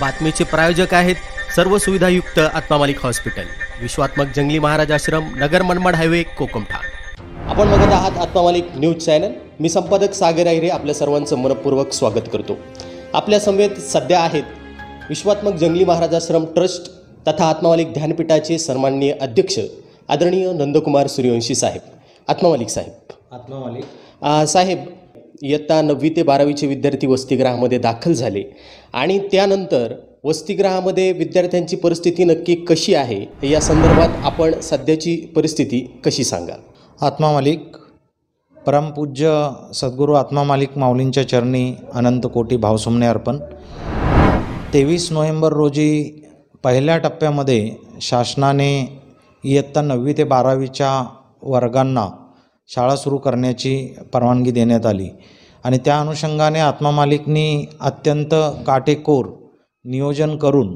बातमीचे प्रायोजक आहेत सर्व सुविधायुक्त आत्मा मालिक हॉस्पिटल, विश्वात्मक जंगली महाराज आश्रम, नगर मनमाड हायवे, कोकमठाण. आपण बघत आहात आत्मा मालिक न्यूज चॅनल. मी संपादक सागर आहिरे आपल्या सर्वांचं मनपूर्वक स्वागत करतो. आपल्या समवेत सध्या आहेत विश्वात्मक जंगली महाराज आश्रम ट्रस्ट तथा आत्मा मालिक ध्यानपीठाचे सन्माननीय अध्यक्ष आदरणीय नंदकुमार सूर्यवंशी साहेब. आत्मा मालिक साहेब. आत्मा मालिक साहेब, इयत्ता 9वी ते 12वीचे विद्यार्थी वसतिगृहामध्ये दाखल झाले आणि त्यानंतर वसतिगृहामध्ये विद्यार्थ्यांची परिस्थिती नक्की कशी आहे या संदर्भात आपण सध्याची परिस्थिती कशी सांगाल? आत्मा मालिक परमपूज्य सद्गुरू आत्मा मालिक माऊलींच्या चरणी अनंत कोटी भावसुमने अर्पण. 23 नोव्हेंबर रोजी पहिल्या टप्प्यामध्ये शासनाने इयत्ता 9वी ते 12वीच्या वर्गांना शाळा सुरू करण्याची परवानगी देण्यात आली आणि त्या अनुषंगाने आत्मा मालिकनी अत्यंत काटेकोर नियोजन करून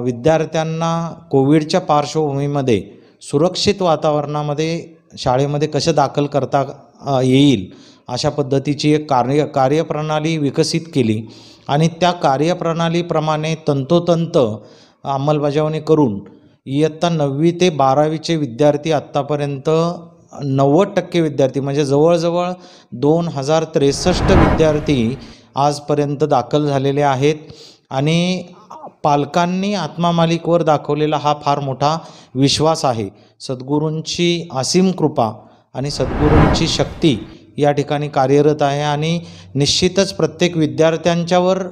विद्यार्थ्यांना कोविडच्या पार्श्वभूमीमध्ये सुरक्षित वातावरणामध्ये शाळेमध्ये कसं दाखल करता येईल अशा पद्धतीची एक कार्यप्रणाली विकसित केली आणि त्या कार्यप्रणालीप्रमाणे तंतोतंत अंमलबजावणी करून इयत्ता 9वी ते 12वीचे विद्यार्थी आत्तापर्यंत 90% विद्यार्थी म्हणजे जवळजवळ 2063 विद्यार्थी आजपर्यंत दाखल झालेले आहेत. आणि पालकांनी आत्मा मालिकवर दाखवलेला हा फार मोठा विश्वास आहे. सद्गुरूंची असीम कृपा आणि सद्गुरूंची शक्ती या ठिकाणी कार्यरत आहे आणि निश्चितच प्रत्येक विद्यार्थ्यांच्यावर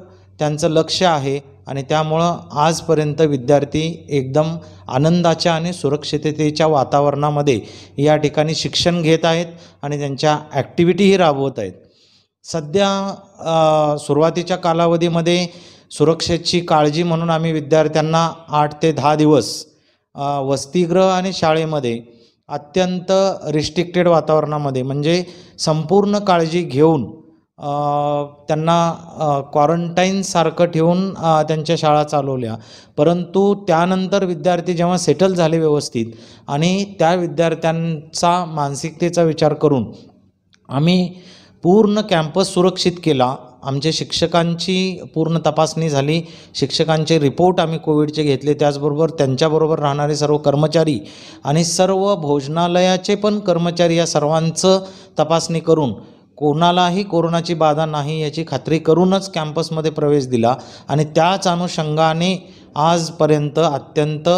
त्यांचं लक्ष आहे आणि त्यामुळं आजपर्यंत विद्यार्थी एकदम आनंदाच्या आणि सुरक्षिततेच्या वातावरणामध्ये या ठिकाणी शिक्षण घेत आहेत आणि त्यांच्या ॲक्टिव्हिटीही राबवत आहेत. सध्या सुरुवातीच्या कालावधीमध्ये सुरक्षेची काळजी म्हणून आम्ही विद्यार्थ्यांना 8 ते 10 दिवस वसतिगृह आणि शाळेमध्ये अत्यंत रिस्ट्रिक्टेड वातावरणामध्ये म्हणजे संपूर्ण काळजी घेऊन त्यांना क्वारंटाईनसारखं ठेवून त्यांच्या शाळा चालवल्या. परंतु त्यानंतर विद्यार्थी जेव्हा सेटल झाले व्यवस्थित आणि त्या विद्यार्थ्यांचा मानसिकतेचा विचार करून आम्ही पूर्ण कॅम्पस सुरक्षित केला. आमच्या शिक्षकांची पूर्ण तपासणी झाली, शिक्षकांचे रिपोर्ट आम्ही कोविडचे घेतले, त्याचबरोबर त्यांच्याबरोबर राहणारे सर्व कर्मचारी आणि सर्व भोजनालयाचे पण कर्मचारी या सर्वांचं तपासणी करून कोणालाही कोरोनाची बाधा नाही याची खात्री करूनच कॅम्पसमध्ये प्रवेश दिला आणि त्याच अनुषंगाने आजपर्यंत अत्यंत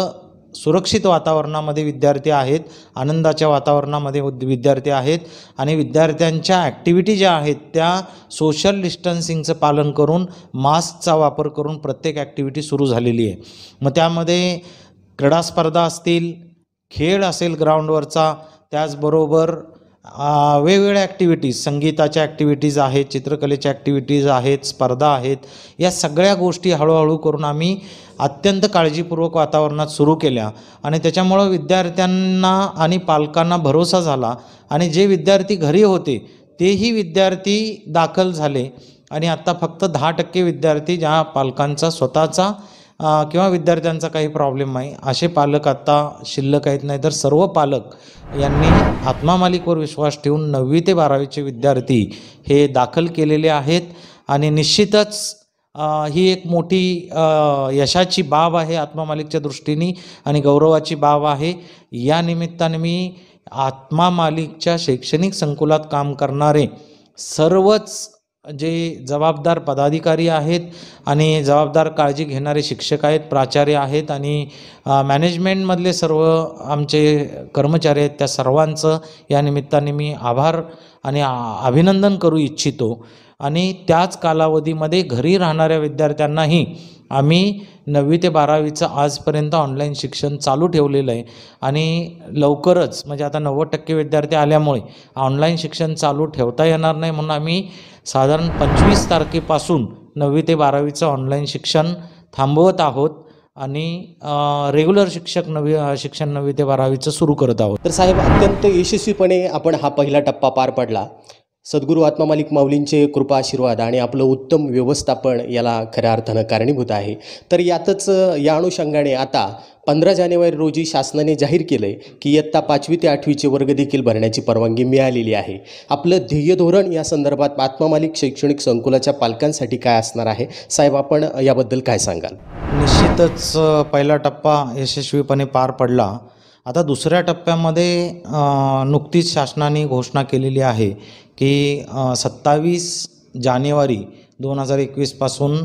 सुरक्षित वातावरणामध्ये विद्यार्थी आहेत, आनंदाच्या वातावरणामध्ये विद्यार्थी आहेत आणि विद्यार्थ्यांच्या ॲक्टिव्हिटी ज्या आहेत त्या सोशल डिस्टन्सिंगचं पालन करून मास्कचा वापर करून प्रत्येक ॲक्टिव्हिटी सुरू झालेली आहे. मग त्यामध्ये क्रीडा स्पर्धा असतील, खेळ असेल ग्राउंडवरचा, त्याचबरोबर वेगवेगळ्या ॲक्टिव्हिटीज, संगीताच्या ॲक्टिव्हिटीज आहेत, चित्रकलेच्या ॲक्टिव्हिटीज आहेत, स्पर्धा आहेत, या सगळ्या गोष्टी हळूहळू करून आम्ही अत्यंत काळजीपूर्वक वातावरणात सुरू केल्या आणि त्याच्यामुळं विद्यार्थ्यांना आणि पालकांना भरोसा झाला आणि जे विद्यार्थी घरी होते तेही विद्यार्थी दाखल झाले आणि आत्ता फक्त 10% विद्यार्थी ज्या पालकांचा स्वतःचा किंवा विद्यार्थ्यांचा काही प्रॉब्लेम नाही असे पालक आता शिल्लक आहेत. नाही तर सर्व पालक यांनी आत्मा मालिकवर विश्वास ठेवून 9वी ते 12वीचे विद्यार्थी हे दाखल केलेले आहेत आणि निश्चितच ही एक मोठी यशाची बाब आहे आत्मा मालिकच्या दृष्टीने आणि गौरवाची बाब आहे. या निमित्ताने मी आत्मा मालिकच्या शैक्षणिक संकुलात काम करणारे सर्वच जे जबाबदार पदाधिकारी आहेत आणि जबाबदार काळजी घेणारे शिक्षक आहेत, प्राचार्य आहेत आणि मॅनेजमेंटमधले सर्व आमचे कर्मचारी आहेत, त्या सर्वांचं या निमित्ताने मी आभार आणि अभिनंदन करू इच्छितो. आणि त्याच कालावधीमध्ये घरी राहणाऱ्या विद्यार्थ्यांनाही आम्ही 9वी ते 12वीचं आजपर्यंत ऑनलाईन शिक्षण चालू ठेवलेलं आहे आणि लवकरच म्हणजे आता 90% विद्यार्थी आल्यामुळे ऑनलाईन शिक्षण चालू ठेवता येणार नाही म्हणून आम्ही साधारण 25 तारखेपासून 9वी ते 12वीचं ऑनलाईन शिक्षण थांबवत आहोत आणि रेग्युलर शिक्षण 9वी ते 12वीचं सुरू करत आहोत. तर साहेब, अत्यंत यशस्वीपणे आपण हा पहिला टप्पा पार पडला. सद्गुरू आत्मा मालिक माऊलींचे कृपा आशीर्वाद आणि आपलं उत्तम व्यवस्थापन याला खऱ्या अर्थानं कारणीभूत आहे. तर यातच या अनुषंगाने आता 15 जानेवारी रोजी शासनाने जाहीर केलं आहे की इयत्ता 5वी ते 8वीचे वर्ग देखील भरण्याची परवानगी मिळालेली आहे. आपलं ध्येय धोरण या संदर्भात आत्मा मालिक शैक्षणिक संकुलाच्या पालकांसाठी काय असणार आहे? साहेब, आपण याबद्दल काय सांगाल? निश्चितच पहिला टप्पा यशस्वीपणे पार पडला. आता दुसऱ्या टप्प्यामध्ये नुकतीच शासनाने घोषणा केलेली आहे की 27 जानेवारी 2021 पासून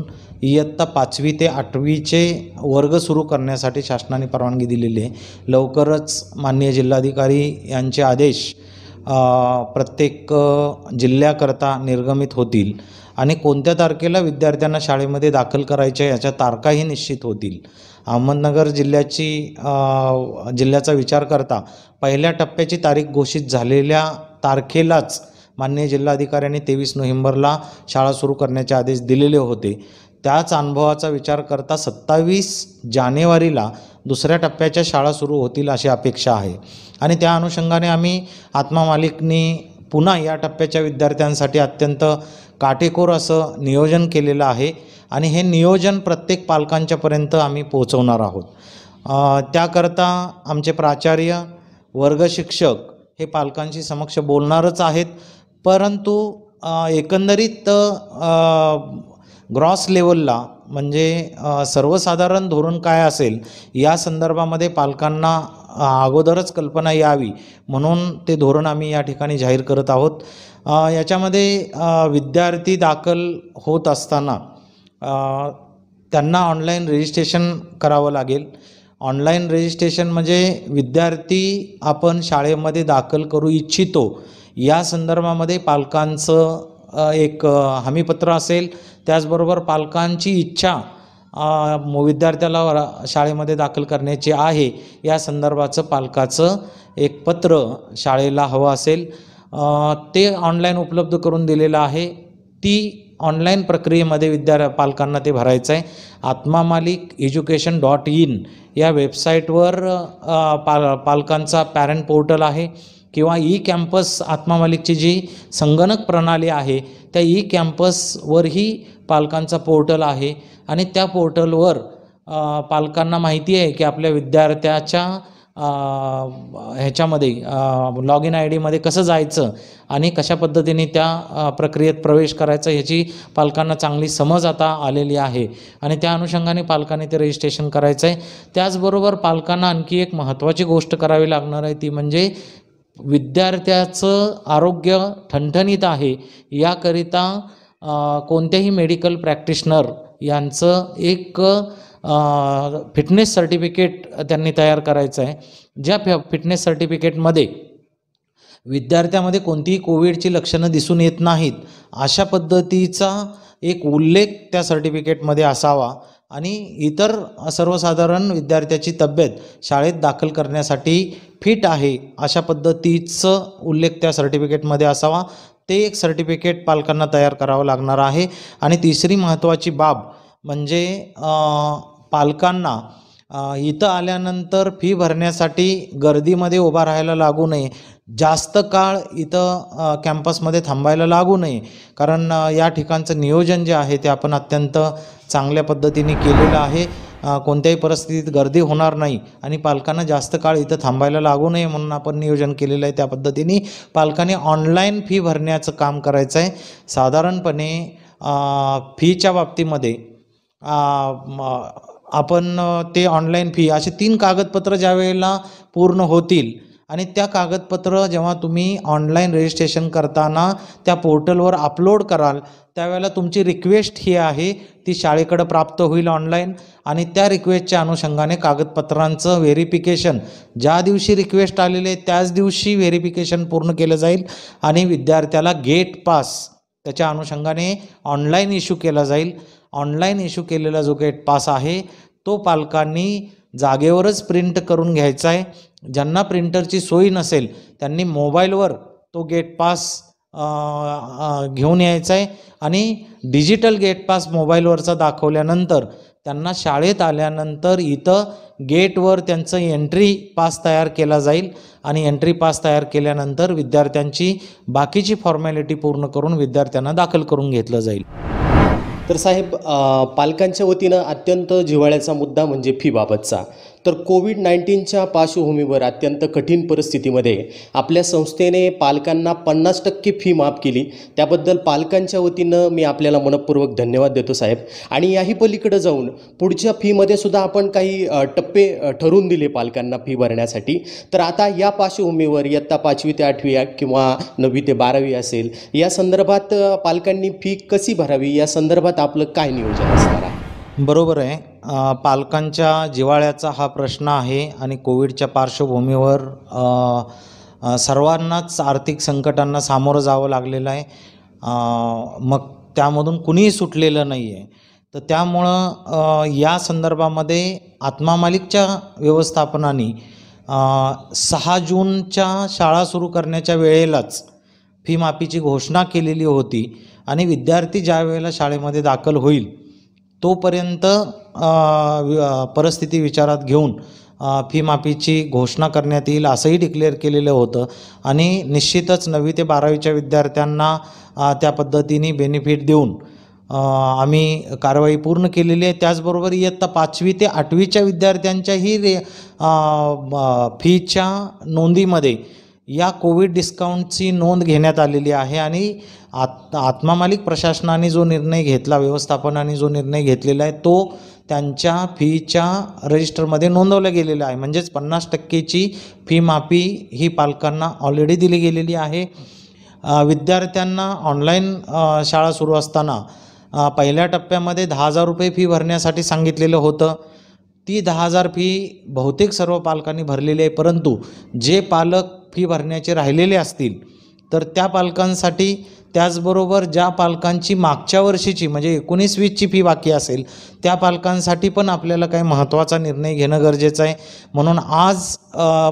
इयत्ता 5वी ते 8वीचे वर्ग सुरू करण्यासाठी शासनाने परवानगी दिलेली आहे. लवकरच माननीय जिल्हाधिकारी यांचे आदेश प्रत्येक जिल्ह्याकरता निर्गमित होतील आणि कोणत्या तारखेला विद्यार्थ्यांना शाळेमध्ये दाखल करायचे याच्या तारखाही निश्चित होतील. अहमदनगर जिल्ह्याचा विचार करता पहिल्या टप्प्याची तारीख घोषित झालेल्या तारखेलाच माननीय जिल्हाधिकाऱ्यांनी 23 नोव्हेंबरला शाळा सुरू करण्याचे आदेश दिलेले होते. त्याच अनुभवाचा विचार करता 27 जानेवारीला दुसऱ्या टप्प्याच्या शाळा सुरू होतील अशी अपेक्षा आहे आणि त्या अनुषंगाने आम्ही आत्मा मालिकनी पुन्हा या टप्प्याच्या विद्यार्थ्यांसाठी अत्यंत काटेकोर असं नियोजन केलेलं आहे आणि हे नियोजन प्रत्येक पालकांच्यापर्यंत आम्ही पोहोचवणार आहोत. त्याकरता आमचे प्राचार्य, वर्ग शिक्षक हे पालकांशी समक्ष बोलणारच आहेत, परंतु एकंदरीत ग्रॉस लेवलला म्हणजे सर्वसाधारण धोरण काय असेल या संदर्भामध्ये पालकांना अगोदरच कल्पना यावी म्हणून ते धोरण आम्ही या ठिकाणी जाहीर करत आहोत. याच्यामध्ये विद्यार्थी दाखल होत असताना त्यांना ऑनलाईन रजिस्ट्रेशन करावं लागेल. ऑनलाईन रजिस्ट्रेशन म्हणजे विद्यार्थी आपण शाळेमध्ये दाखल करू इच्छितो या संदर्भामध्ये पालकांचं एक हमीपत्र असेल. त्याचबरोबर पालकांची इच्छा विद्यार्थ्याला शाळेमध्ये दाखल करण्याची आहे या संदर्भाचं पालकाचं एक पत्र शाळेला हवं असेल. ते ऑनलाईन उपलब्ध करून दिलेलं आहे. ती ऑनलाईन प्रक्रियेमध्ये पालकांना ते भरायचं आहे. atmamalikeducation.in या वेबसाईटवर पालकांचा पॅरेंट पोर्टल आहे किंवा ई कॅम्पस आत्मा मालिकची जी संगणक प्रणाली आहे त्या ई कॅम्पसवरही पालकांचा पोर्टल आहे आणि त्या पोर्टलवर पालकांना माहिती आहे की आपल्या विद्यार्थ्याच्या ह्याच्यामध्ये लॉग इन ID मध्ये कसं जायचं आणि कशा पद्धतीने त्या प्रक्रियेत प्रवेश करायचा ह्याची पालकांना चांगली समज आता आलेली आहे आणि त्या अनुषंगाने पालकांनी ते रजिस्ट्रेशन करायचं आहे. त्याचबरोबर पालकांना आणखी एक महत्त्वाची गोष्ट करावी लागणार आहे ती म्हणजे विद्यार्थ्याचं आरोग्य ठणठणीत आहे याकरिता कोणत्याही मेडिकल प्रॅक्टिशनर यांचं एक फिटनेस सर्टिफिकेट त्यांनी तयार करायचं आहे. ज्या फिटनेस सर्टिफिकेटमध्ये विद्यार्थ्यामध्ये कोणतीही कोविडची लक्षणं दिसून येत नाहीत अशा पद्धतीचा एक उल्लेख त्या सर्टिफिकेटमध्ये असावा आणि इतर सर्वसाधारण विद्यार्थ्याची तब्येत शाळेत दाखल करण्यासाठी फिट आहे अशा पद्धतीचं उल्लेख त्या सर्टिफिकेटमध्ये असावा. ते एक सर्टिफिकेट पालकांना तयार करावं लागणार आहे. आणि तिसरी महत्त्वाची बाब म्हणजे पालकांना इथं आल्यानंतर फी भरण्यासाठी गर्दीमध्ये उभा राहायला लागू नये, जास्त काळ इथं कॅम्पसमध्ये थांबायला लागू नये, कारण या ठिकाणचं नियोजन जे आहे ते आपण अत्यंत चांगल्या पद्धतीने केलेलं आहे. कोणत्याही परिस्थितीत गर्दी होणार नाही आणि पालकांना जास्त काळ इथं थांबायला लागू नये म्हणून आपण नियोजन केलेलं आहे. त्या पद्धतीने पालकांनी ऑनलाईन फी भरण्याचं काम करायचं आहे. साधारणपणे फीच्या बाबतीमध्ये आपण ते ऑनलाईन फी असे 3 कागदपत्र ज्या वेळेला पूर्ण होतील आणि त्या कागदपत्र जेव्हा तुम्ही ऑनलाईन रजिस्ट्रेशन करताना त्या पोर्टलवर अपलोड कराल त्यावेळेला तुमची रिक्वेस्ट ही आहे ती शाळेकडं प्राप्त होईल ऑनलाईन आणि त्या रिक्वेस्टच्या अनुषंगाने कागदपत्रांचं व्हेरिफिकेशन ज्या दिवशी रिक्वेस्ट आलेले आहे त्याच दिवशी व्हेरिफिकेशन पूर्ण केलं जाईल आणि विद्यार्थ्याला गेट पास त्याच्या अनुषंगाने ऑनलाईन इश्यू केला जाईल. ऑनलाईन इश्यू केलेला जो गेट पास आहे तो पालकांनी जागेवरच प्रिंट करून घ्यायचा आहे. ज्यांना प्रिंटरची सोय नसेल त्यांनी मोबाईलवर तो गेट पास घेऊन यायचा आहे आणि डिजिटल गेट पास मोबाईलवरचा दाखवल्यानंतर त्यांना शाळेत आल्यानंतर इथं गेटवर त्यांचं एंट्री पास तयार केला जाईल आणि एंट्री पास तयार केल्यानंतर विद्यार्थ्यांची बाकीची फॉर्मॅलिटी पूर्ण करून विद्यार्थ्यांना दाखल करून घेतलं जाईल. तर साहेब, पालकांच्या वतीनं अत्यंत जिव्हाळ्याचा मुद्दा म्हणजे फीबाबतचा. तर कोविड-19च्या पार्श्वभूमीवर अत्यंत कठीण परिस्थितीमध्ये आपल्या संस्थेने पालकांना 50% फी माफ केली. त्याबद्दल पालकांच्या वतीनं मी आपल्याला मनपूर्वक धन्यवाद देतो साहेब. आणि याही पलीकडे जाऊन पुढच्या फीमध्ये सुद्धा आपण काही टप्पे ठरवून दिले पालकांना फी भरण्यासाठी. तर आता या पार्श्वभूमीवर इयत्ता 5वी ते 8वी किंवा 9वी ते 12वी असेल, या संदर्भात पालकांनी फी कशी भरावी या संदर्भात आपलं काय नियोजन असणार आहे? बरोबर आहे. पालकांच्या जिव्हाळ्याचा हा प्रश्न आहे आणि कोविडच्या पार्श्वभूमीवर सर्वांनाच आर्थिक संकटांना सामोरं जावं लागलेलं आहे. मग त्यामधून कुणीही सुटलेलं नाही आहे. तर त्यामुळं या संदर्भामध्ये आत्मा मालिकच्या व्यवस्थापनाने 6 जूनच्या शाळा सुरू करण्याच्या वेळेलाच फी माफीची घोषणा केलेली होती आणि विद्यार्थी ज्या वेळेला शाळेमध्ये दाखल होईल तोपर्यंत परिस्थिती विचारात घेऊन फी माफीची घोषणा करण्यात येईल असंही डिक्लेअर केलेलं होतं. आणि निश्चितच 9वी ते 12वीच्या विद्यार्थ्यांना त्या पद्धतीने बेनिफिट देऊन आम्ही कारवाई पूर्ण केलेली आहे. त्याचबरोबर इयत्ता 5वी ते 8वीच्या विद्यार्थ्यांच्याही फीच्या नोंदीमध्ये या कोविड डिस्काउंटची नोंद घेण्यात आलेली आहे. आणि आत्मा मालिक प्रशासनाने जो निर्णय घेतला, व्यवस्थापनाने जो निर्णय घेतलेला आहे तो त्यांच्या फीच्या रजिस्टरमध्ये नोंदवला गेलेला आहे. म्हणजेच 50%ची फी माफी ही पालकांना ऑलरेडी दिली गेलेली आहे. विद्यार्थ्यांना ऑनलाईन शाळा सुरू असताना पहिल्या टप्प्यामध्ये 10,000 रुपये फी भरण्यासाठी सांगितलेलं होतं. ती 10,000 फी बहुतेक सर्व पालकांनी भरलेली आहे. परंतु जे पालक फी भरण्याचे राहिलेले असतील तर त्या पालकांसाठी, त्याचबरोबर ज्या पालकांची मागच्या वर्षीची म्हणजे 19-20ची फी बाकी असेल त्या पालकांसाठी पण आपल्याला काही महत्त्वाचा निर्णय घेणं गरजेचं आहे. म्हणून आज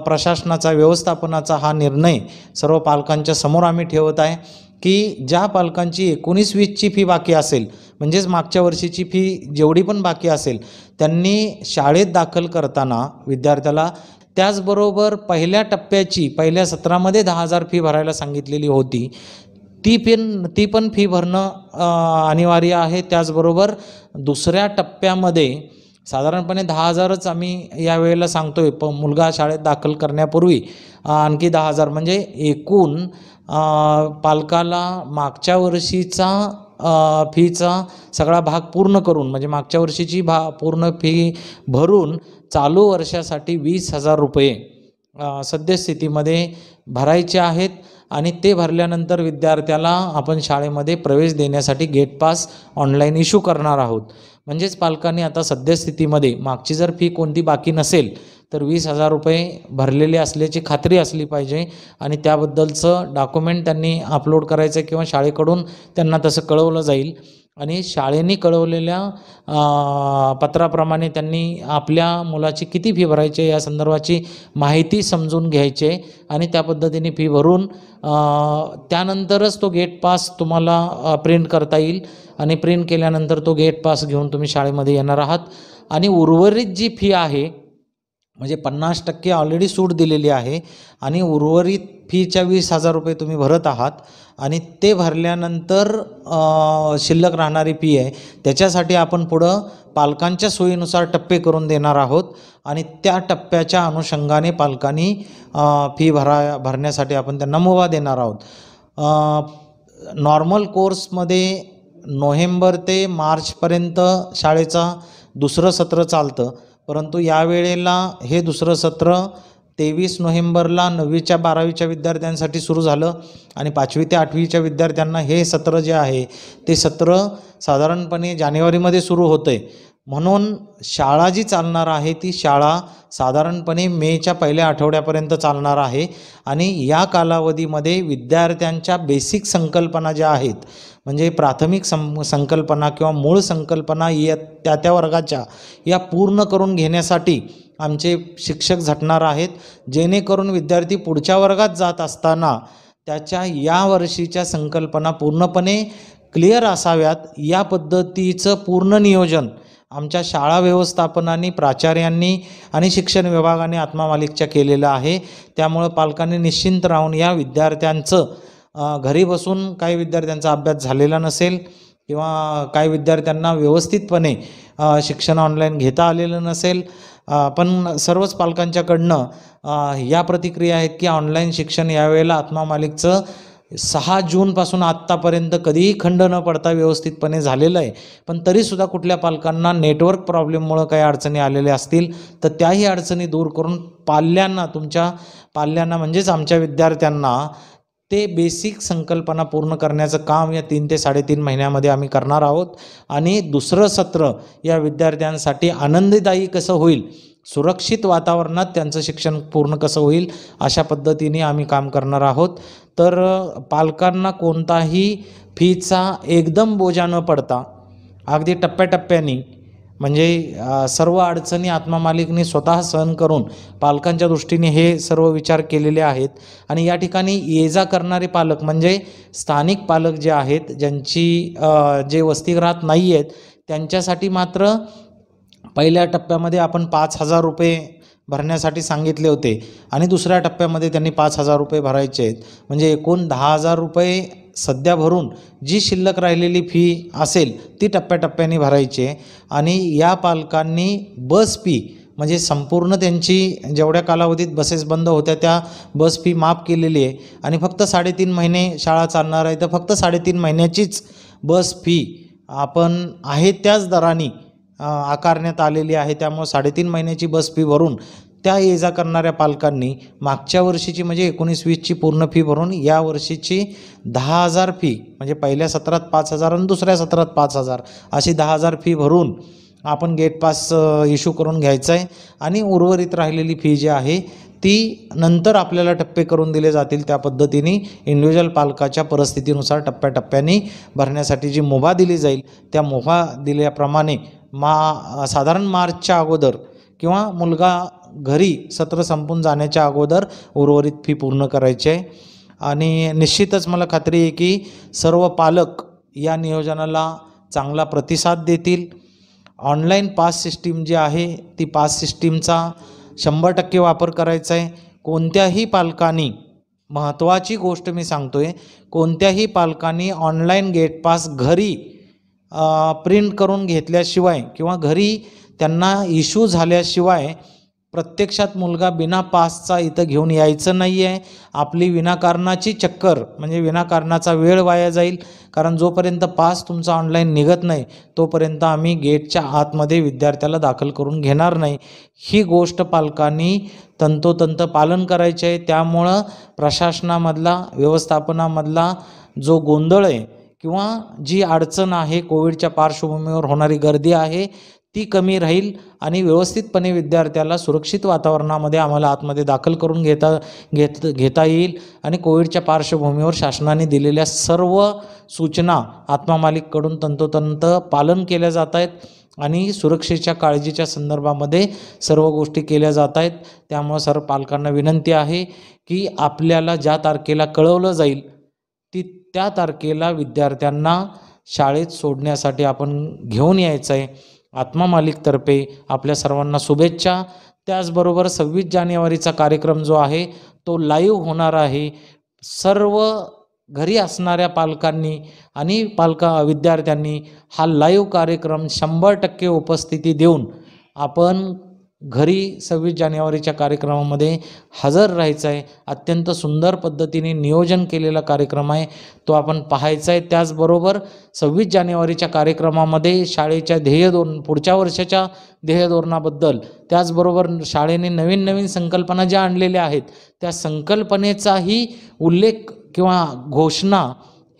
प्रशासनाचा, व्यवस्थापनाचा हा निर्णय सर्व पालकांच्या समोर आम्ही ठेवत आहे की ज्या पालकांची 19-20ची फी बाकी असेल, म्हणजेच मागच्या वर्षीची फी जेवढी पण बाकी असेल, त्यांनी शाळेत दाखल करताना विद्यार्थ्याला त्याचबरोबर पहिल्या टप्प्याची पहिल्या सत्रामध्ये 10,000 फी भरायला सांगितलेली होती, ती पण फी भरणं अनिवार्य आहे. त्याचबरोबर दुसऱ्या टप्प्यामध्ये साधारणपणे 10,000च आम्ही यावेळेला सांगतोय. मुलगा शाळेत दाखल करण्यापूर्वी आणखी 10,000 म्हणजे एकूण पालकाला मागच्या वर्षीचा फीचा सगळा भाग पूर्ण करून, म्हणजे मागच्या वर्षीची पूर्ण फी भरून चालू वर्षासाठी 20,000 रुपये सद्यस्थितीमध्ये भरायचे आहेत. आणि ते भरल्यानंतर विद्यार्थ्याला आपण शाळेमध्ये प्रवेश देण्यासाठी गेट पास ऑनलाईन इश्यू करणार आहोत. म्हणजेच पालकांनी आता सद्यस्थितीमध्ये मागची जर फी कोणती बाकी नसेल तर 20,000 रुपये भरलेले असल्याची खात्री असली पाहिजे आणि त्याबद्दलचं डॉक्युमेंट त्यांनी अपलोड करायचं किंवा शाळेकडून त्यांना तसं कळवलं जाईल. आणि शाळेने कळवलेल्या पत्राप्रमाणे त्यांनी आपल्या मुलाची किती फी भरायची या संदर्भाची माहिती समजून घ्यायची आणि त्या पद्धतीने फी भरून त्यानंतरच तो गेट पास तुम्हाला प्रिंट करता येईल. आणि प्रिंट केल्यानंतर तो गेट पास घेऊन तुम्ही शाळेमध्ये येणार आहात. आणि उर्वरित जी फी आहे म्हणजे 50% ऑलरेडी सूट दिलेली आहे आणि उर्वरित फीच्या 20,000 रुपये तुम्ही भरत आहात. आणि ते भरल्यानंतर शिल्लक राहणारी फी आहे त्याच्यासाठी आपण पुढं पालकांच्या सोयीनुसार टप्पे करून देणार आहोत. आणि त्या टप्प्याच्या अनुषंगाने पालकांनी फी भरण्यासाठी आपण त्यांना मुभा देणार आहोत. नॉर्मल कोर्समध्ये नोव्हेंबर ते मार्चपर्यंत शाळेचा दुसरं सत्र चालतं, परंतु यावेळेला हे दुसरं सत्र 23 नोव्हेंबरला 9वीच्या 12वीच्या विद्यार्थ्यांसाठी सुरू झालं आणि 5वी ते 8वीच्या विद्यार्थ्यांना हे सत्र जे आहे ते सत्र साधारणपणे जानेवारीमध्ये सुरू होतं आहे. म्हणून शाळा जी चालणार आहे ती शाळा साधारणपणे मेच्या पहिल्या आठवड्यापर्यंत चालणार आहे. आणि या कालावधीमध्ये विद्यार्थ्यांच्या बेसिक संकल्पना ज्या आहेत म्हणजे प्राथमिक संकल्पना किंवा मूळ संकल्पना या त्या वर्गाच्या या पूर्ण करून घेण्यासाठी आमचे शिक्षक झटणार आहेत, जेणेकरून विद्यार्थी पुढच्या वर्गात जात असताना त्याच्या या वर्षीच्या संकल्पना पूर्णपणे क्लिअर असाव्यात या पद्धतीचं पूर्ण नियोजन आमच्या शाळा व्यवस्थापनाने, प्राचार्यांनी आणि शिक्षण विभागाने आत्मा मालिकच्या केलेलं आहे. त्यामुळं पालकांनी निश्चिंत राहून या विद्यार्थ्यांचं घरी बसून काही विद्यार्थ्यांचा अभ्यास झालेला नसेल किंवा काही विद्यार्थ्यांना व्यवस्थितपणे शिक्षण ऑनलाईन घेता आलेलं नसेल, पण सर्वच पालकांच्याकडनं या प्रतिक्रिया आहेत की ऑनलाईन शिक्षण यावेळेला आत्मा मालिकचं 6 जूनपासून आत्तापर्यंत कधीही खंड न पडता व्यवस्थितपणे झालेलं आहे. पण तरीसुद्धा कुठल्या पालकांना नेटवर्क प्रॉब्लेममुळं काही अडचणी आलेल्या असतील तर त्याही अडचणी दूर करून तुमच्या पाल्यांना म्हणजेच आमच्या विद्यार्थ्यांना ते बेसिक संकल्पना पूर्ण करण्याचं काम या 3 ते 3.5 महिन्यामध्ये आम्ही करणार आहोत. आणि दुसरं सत्र या विद्यार्थ्यांसाठी आनंददायी कसं होईल, सुरक्षित वातावरणात त्यांचं शिक्षण पूर्ण कसं होईल अशा पद्धतीने आम्ही काम करणार आहोत. तर पालकांना कोणताही फीचा एकदम बोजा न पडता अगदी टप्प्याटप्प्याने म्हणजे सर्व अडचणी आत्मा मालिकने स्वतः सहन करून पालकांच्या दृष्टीने हे सर्व विचार केलेले आहेत. आणि या ठिकाणी ये जा करणारे पालक म्हणजे स्थानिक पालक जे आहेत, ज्यांची जे वसतिगृहात नाही आहेत, त्यांच्यासाठी मात्र पहिल्या टप्प्यामध्ये आपण 5,000 रुपये भरण्यासाठी सांगितले होते आणि दुसऱ्या टप्प्यामध्ये त्यांनी 5,000 रुपये भरायचे आहेत. म्हणजे एकूण 10,000 रुपये सध्या भरून जी शिल्लक राहिलेली फी असेल ती टप्प्याटप्प्याने भरायची आहे. आणि या पालकांनी बस फी म्हणजे संपूर्ण त्यांची जेवढ्या कालावधीत बसेस बंद होत्या त्या बस फी माफ केलेली आहे आणि फक्त 3.5 महिने शाळा चालणार आहे, तर फक्त 3.5 महिन्याचीच बस फी आपण आहे त्याच दराने आकारण्यात आलेली आहे. त्यामुळे 3.5 महिन्याची बस फी भरून त्या ये जा करणाऱ्या पालकांनी मागच्या वर्षीची म्हणजे 19-20ची पूर्ण फी भरून या वर्षीची 10,000 फी म्हणजे पहिल्या सत्रात 5,000 आणि दुसऱ्या सत्रात 5,000 अशी 10,000 फी भरून आपण गेट पास इश्यू करून घ्यायचं आहे. आणि उर्वरित राहिलेली फी जी आहे ती नंतर आपल्याला टप्पे करून दिले जातील. त्या पद्धतीने इंडिव्हिज्युअल पालकाच्या परिस्थितीनुसार टप्प्याटप्प्याने भरण्यासाठी जी मुभा दिली जाईल त्या मुभा दिल्याप्रमाणे साधारण मार्चच्या अगोदर किंवा मुलगा घरी सत्र संपून जाण्याच्या अगोदर उर्वरित फी पूर्ण करायची आहे. आणि निश्चितच मला खात्री आहे की सर्व पालक या नियोजनाला चांगला प्रतिसाद देतील. ऑनलाईन पास सिस्टीम जी आहे ती पास सिस्टीमचा 100% वापर करायचा आहे. कोणत्याही पालकांनी, महत्त्वाची गोष्ट मी सांगतो आहे, कोणत्याही पालकांनी ऑनलाईन गेट पास घरी प्रिंट करून घेतल्याशिवाय किंवा घरी त्यांना इश्यू झाल्याशिवाय प्रत्यक्षात मुलगा बिना पासचा इथं घेऊन यायचं नाही आहे. आपली विनाकारणाची चक्कर म्हणजे विनाकारणाचा वेळ वाया जाईल. कारण जोपर्यंत पास तुमचा ऑनलाईन निघत नाही तोपर्यंत आम्ही गेटच्या आतमध्ये विद्यार्थ्याला दाखल करून घेणार नाही. ही गोष्ट पालकांनी तंतोतंत पालन करायचे आहे. त्यामुळं प्रशासनामधला, व्यवस्थापनामधला जो गोंधळ आहे किंवा जी अडचण आहे, कोविडच्या पार्श्वभूमीवर होणारी गर्दी आहे ती कमी राहील आणि व्यवस्थितपणे विद्यार्थ्याला सुरक्षित वातावरणामध्ये आम्हाला आतमध्ये दाखल करून घेता येईल. आणि कोविडच्या पार्श्वभूमीवर शासनाने दिलेल्या सर्व सूचना आत्मा मालिककडून तंतोतंत पालन केल्या जात आहेत आणि सुरक्षेच्या काळजीच्या संदर्भामध्ये सर्व गोष्टी केल्या जात आहेत. त्यामुळे सर्व पालकांना विनंती आहे की आपल्याला ज्या तारखेला कळवलं जाईल त्या तारखेला विद्यार्थ्यांना शाळेत सोडण्यासाठी आपण घेऊन यायचं आहे. आत्मा मालिकतर्फे आपल्या सर्वांना शुभेच्छा. त्याचबरोबर 26 जानेवारीचा कार्यक्रम जो आहे तो लाईव्ह होणार आहे. सर्व घरी असणाऱ्या पालकांनी आणि विद्यार्थ्यांनी हा लाईव्ह कार्यक्रम 100% उपस्थिती देऊन आपण घरी 26 जानेवारीच्या कार्यक्रमामध्ये हजर राहायचं आहे. अत्यंत सुंदर पद्धतीने नियोजन केलेला कार्यक्रम आहे, तो आपण पाहायचा आहे. त्याचबरोबर 26 जानेवारीच्या कार्यक्रमामध्ये शाळेच्या पुढच्या वर्षाच्या ध्येयधोरणाबद्दल, त्याचबरोबर शाळेने नवीन संकल्पना ज्या आणलेल्या आहेत त्या संकल्पनेचाही उल्लेख किंवा घोषणा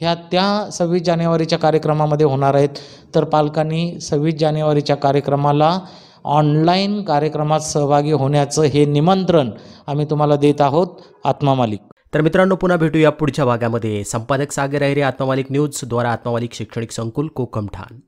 ह्या त्या 26 जानेवारीच्या कार्यक्रमामध्ये होणार आहेत. तर पालकांनी 26 जानेवारीच्या कार्यक्रमाला ऑनलाईन कार्यक्रमात सहभागी होण्याचं हे निमंत्रण आम्ही तुम्हाला देत आहोत. आत्मा मालिक. तर मित्रांनो, पुन्हा भेटूया पुढच्या भागामध्ये. संपादक सागर अहिरे, आत्मा मालिक न्यूज द्वारा आत्मा मालिक शैक्षणिक संकुल कोकमठाण.